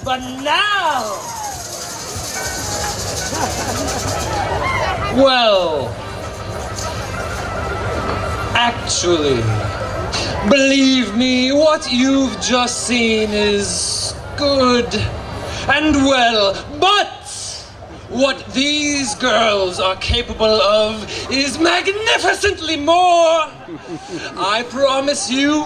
Banal! Well, actually, believe me, what you've just seen is good and well, but What these girls are capable of is magnificently more. I promise you,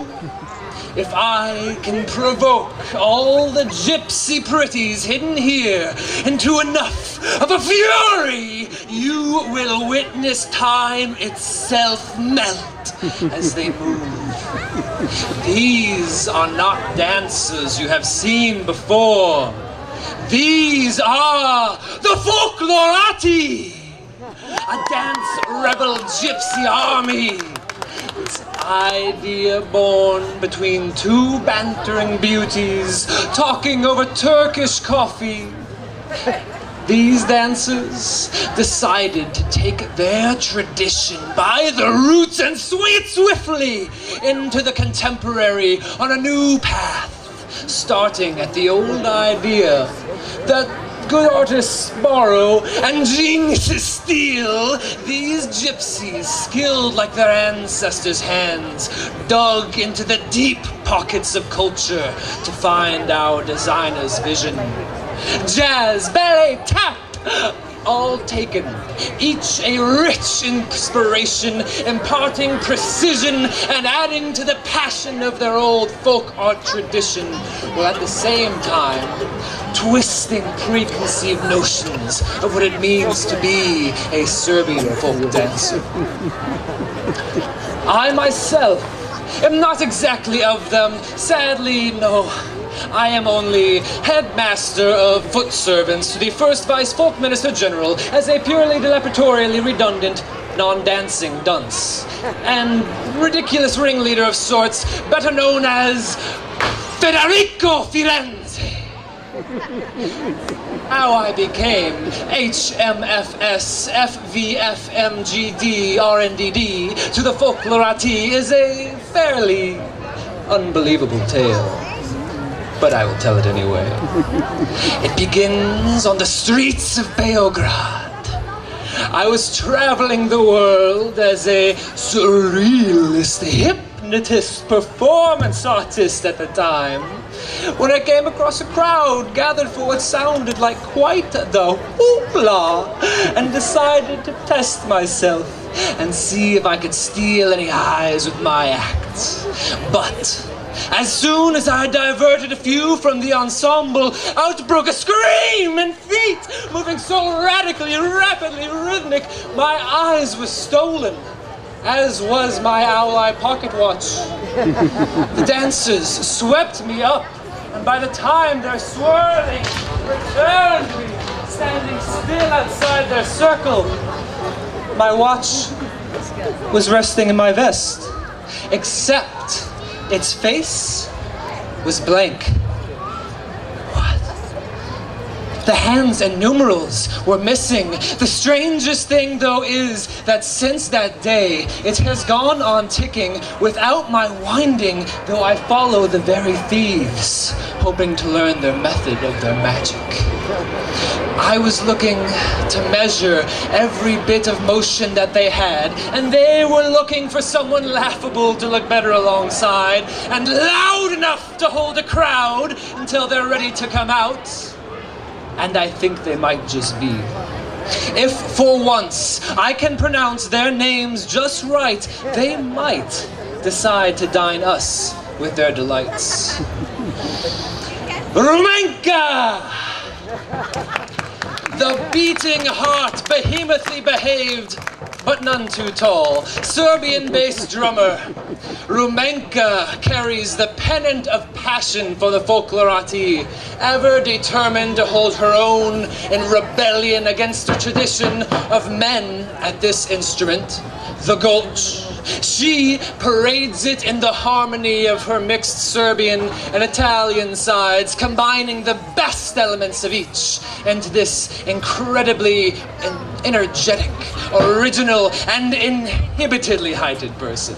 if I can provoke all the gypsy pretties hidden here into enough of a fury, you will witness time itself melt as they move. These are not dancers you have seen before. These are the Folklorati, a dance rebel gypsy army. Its idea born between two bantering beauties talking over Turkish coffee. These dancers decided to take their tradition by the roots and swing it swiftly into the contemporary on a new path, starting at the old idea that good artists borrow and geniuses steal. These gypsies, skilled like their ancestors' hands, dug into the deep pockets of culture to find our designer's vision. Jazz, ballet, tap, all taken, each a rich inspiration, imparting precision and adding to the passion of their old folk art tradition, while at the same time twisting preconceived notions of what it means to be a Serbian folk dancer. I myself am not exactly of them, sadly, no. I am only headmaster of foot servants to the first Vice Folk Minister General as a purely dilapidatorily redundant, non-dancing dunce, and ridiculous ringleader of sorts, better known as Federico Firenze. How I became HMFS, FVFMGD, RNDD to the Folklorati is a fairly unbelievable tale. But I will tell it anyway. It begins on the streets of Beograd. I was traveling the world as a surrealist, hypnotist, performance artist at the time, when I came across a crowd gathered for what sounded like quite the hoopla, and decided to test myself and see if I could steal any eyes with my act. But as soon as I diverted a few from the ensemble, out broke a scream and feet, moving so radically, rapidly, rhythmic, my eyes were stolen, as was my ally pocket watch. The dancers swept me up, and by the time their swirling returned me, standing still outside their circle, my watch was resting in my vest, except its face was blank. What? The hands and numerals were missing. The strangest thing, though, is that since that day, it has gone on ticking without my winding, though I follow the very thieves, hoping to learn their method of their magic. I was looking to measure every bit of motion that they had, and they were looking for someone laughable to look better alongside, and loud enough to hold a crowd until they're ready to come out. And I think they might just be. If for once I can pronounce their names just right, they might decide to dine us with their delights. Rumenka! The beating heart, behemothly behaved, but none too tall, Serbian bass drummer. Rumenka carries the pennant of passion for the Folklorati, ever determined to hold her own in rebellion against the tradition of men at this instrument, the gulch. She parades it in the harmony of her mixed Serbian and Italian sides, combining the best elements of each into this incredibly energetic, original, and inhibitedly heightened person.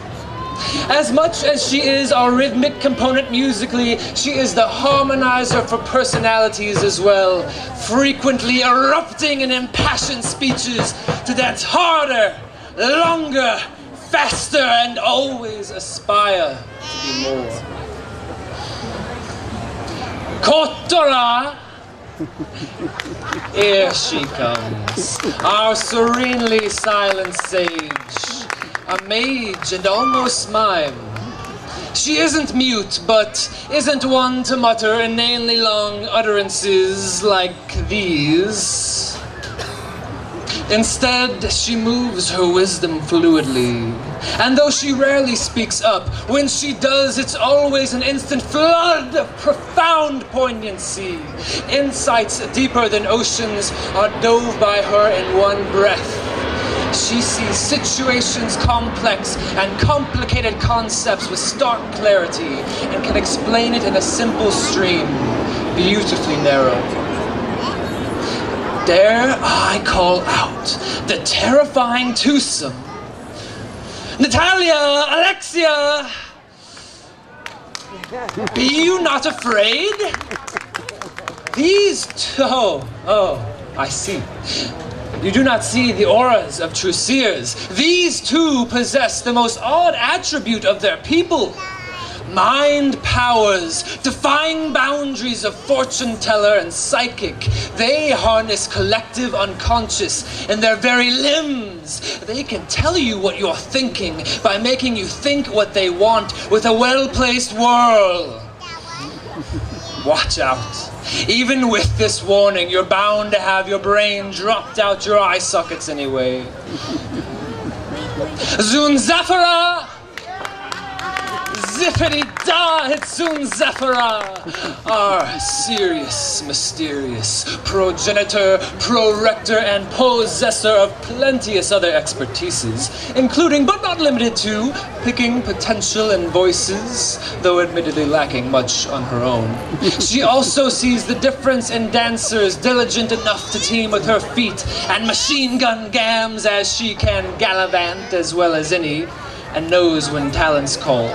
As much as she is a rhythmic component musically, she is the harmonizer for personalities as well, frequently erupting in impassioned speeches to dance harder, longer, faster, and always aspire to be more. Kotora Here she comes, our serenely silent sage, a mage and almost mime. She isn't mute, but isn't one to mutter inanely long utterances like these. Instead, she moves her wisdom fluidly. And though she rarely speaks up, when she does, it's always an instant flood of profound poignancy. Insights deeper than oceans are dove by her in one breath. She sees situations complex and complicated concepts with stark clarity and can explain it in a simple stream, beautifully narrow. Dare I call out the terrifying twosome, Natalia, Alexia! Be you not afraid? These two, I see. You do not see the auras of true seers. These two possess the most odd attribute of their people. Mind powers, defying boundaries of fortune teller and psychic. They harness collective unconscious in their very limbs. They can tell you what you're thinking by making you think what they want with a well-placed whirl. Watch out. Even with this warning, you're bound to have your brain dropped out your eye sockets anyway. Zun Zafara! Zippity-da, Hitsun Zephira, our serious, mysterious progenitor, prorector, and possessor of plenteous other expertises, including but not limited to picking potential and voices, though admittedly lacking much on her own. She also sees the difference in dancers diligent enough to team with her feet and machine gun gams as she can gallivant as well as any, and knows when talents call.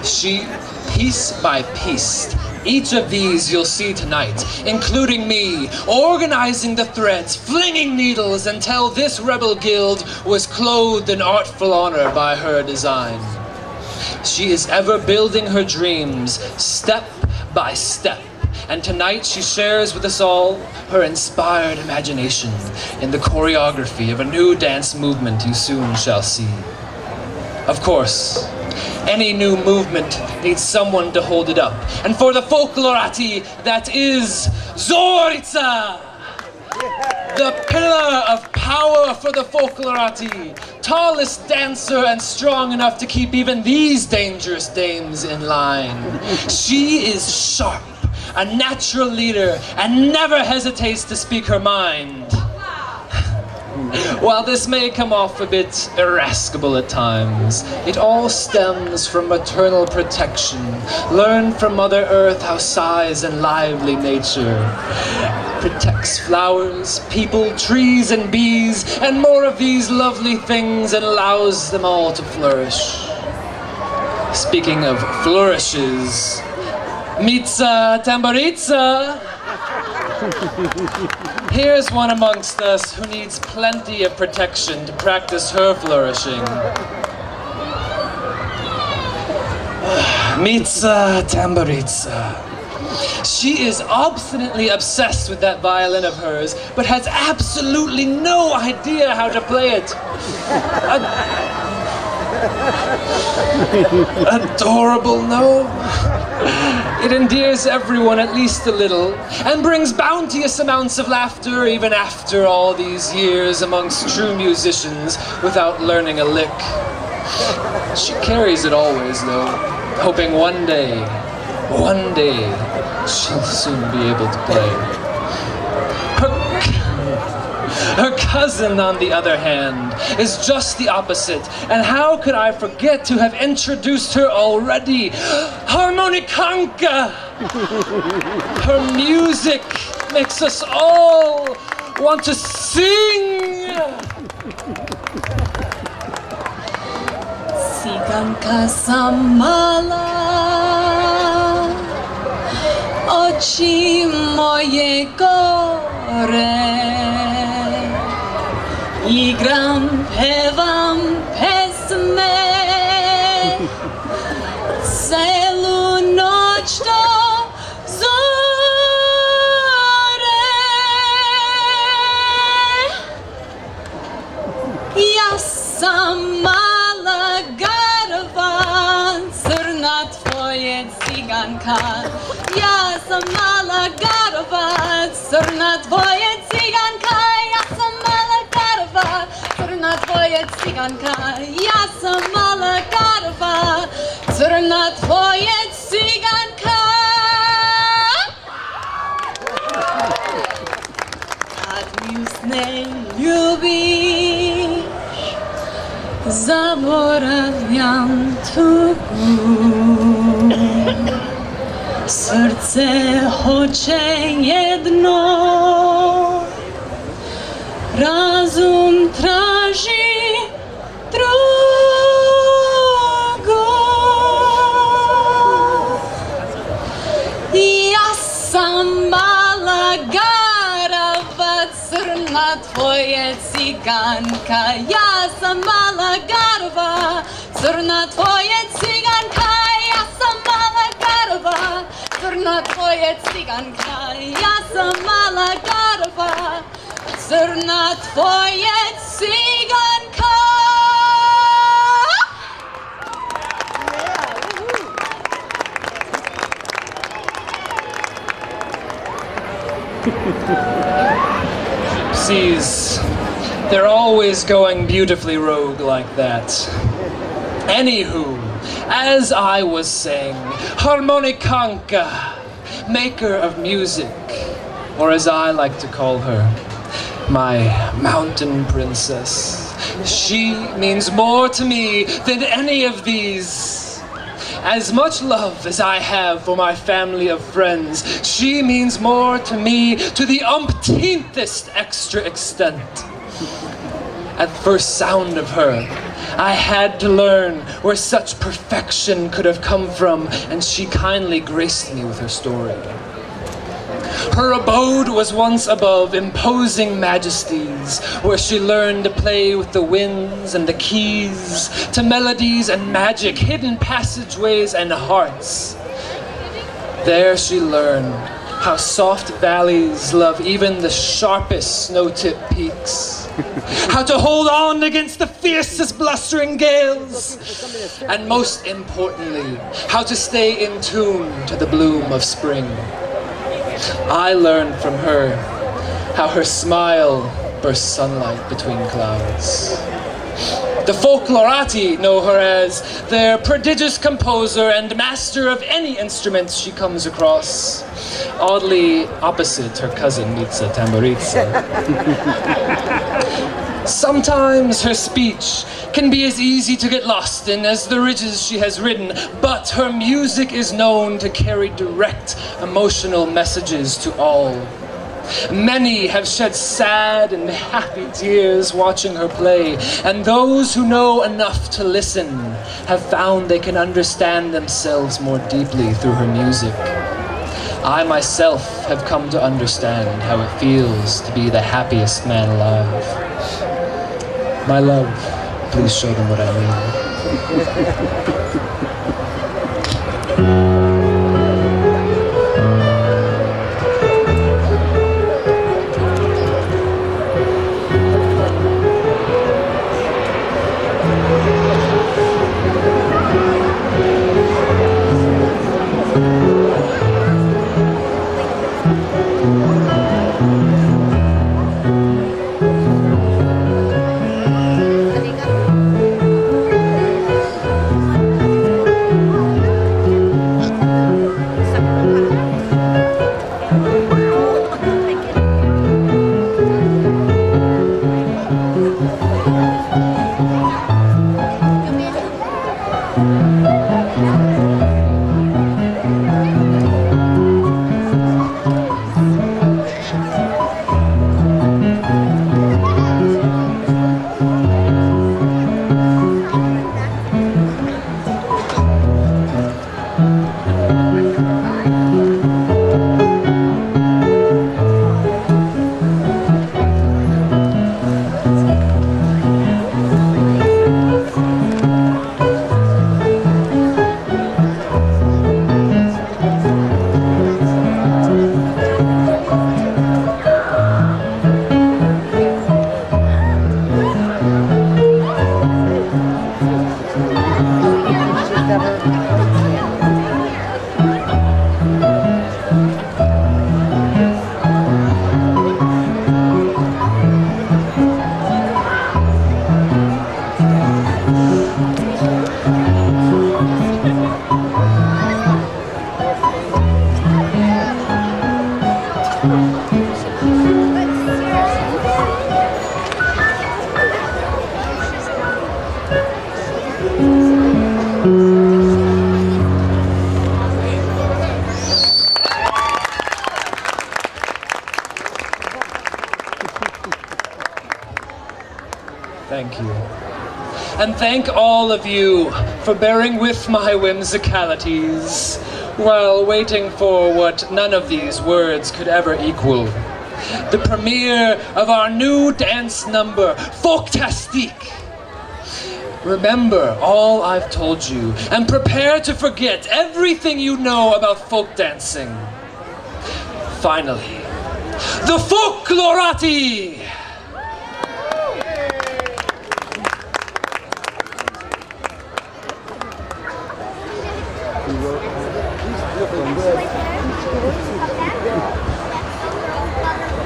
She, piece by piece, each of these you'll see tonight, including me, organizing the threads, flinging needles until this rebel guild was clothed in artful honor by her design. She is ever building her dreams, step by step, and tonight she shares with us all her inspired imagination in the choreography of a new dance movement you soon shall see. Of course, any new movement needs someone to hold it up. And for the folklorati, that is Zorica! The pillar of power for the folklorati. Tallest dancer and strong enough to keep even these dangerous dames in line. She is sharp, a natural leader, and never hesitates to speak her mind. While this may come off a bit irascible at times, it all stems from maternal protection, learned from Mother Earth how size and lively nature protects flowers, people, trees, and bees, and more of these lovely things, and allows them all to flourish. Speaking of flourishes, Mitza Tamburitza! Here's one amongst us who needs plenty of protection to practice her flourishing. Mitza Tamburitza. She is obstinately obsessed with that violin of hers, but has absolutely no idea how to play it. Adorable, no? It endears everyone at least a little, and brings bounteous amounts of laughter even after all these years amongst true musicians without learning a lick. She carries it always, though, hoping one day, she'll soon be able to play. Her cousin, on the other hand, is just the opposite. And how could I forget to have introduced her already? Harmonikanka! Her music makes us all want to sing! Siganka samala, oči moje gore. Igram, pevam pesme, celu noć do zore. циганка. Я сама Лагарова, цурна твоя циганка. Я сама Лагарова, цурна твоя циганка. Я сама Лагарова, цурна твоя циганка. Tak już nie lubisz, zaborawiam tu. Serce chce jedno, razum traži drugo. Ja sam mala garava, crna tvoje ciganka. Ja sam mala garava, crna tvoje ciganka. Ja sam mala garava, crna tvoje ciganka. Ja sam mala garava, crna tvoje ciganka. Gypsies, they're always going beautifully rogue like that. Anywho, as I was saying, harmonikanka, maker of music, or as I like to call her, my mountain princess. She means more to me than any of these. As much love as I have for my family of friends, she means more to me to the umpteenthest extra extent. At first sound of her, I had to learn where such perfection could have come from, and she kindly graced me with her story. Her abode was once above imposing majesties, where she learned to play with the winds and the keys, to melodies and magic, hidden passageways and hearts. There she learned how soft valleys love even the sharpest snow-tipped peaks, how to hold on against the fiercest blustering gales, and most importantly, how to stay in tune to the bloom of spring. I learned from her how her smile bursts sunlight between clouds. The folklorati know her as their prodigious composer and master of any instrument she comes across. Oddly opposite her cousin Nitsa Tamburitsa. Sometimes her speech can be as easy to get lost in as the ridges she has ridden, but her music is known to carry direct emotional messages to all. Many have shed sad and happy tears watching her play, and those who know enough to listen have found they can understand themselves more deeply through her music. I myself have come to understand how it feels to be the happiest man alive. My love, please show them what I mean. and thank all of you for bearing with my whimsicalities while waiting for what none of these words could ever equal. The premiere of our new dance number, Folktastique. Remember all I've told you, and prepare to forget everything you know about folk dancing. Finally, the Folklorati!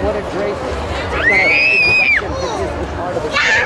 What a great introduction to this part of the show.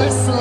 your slave.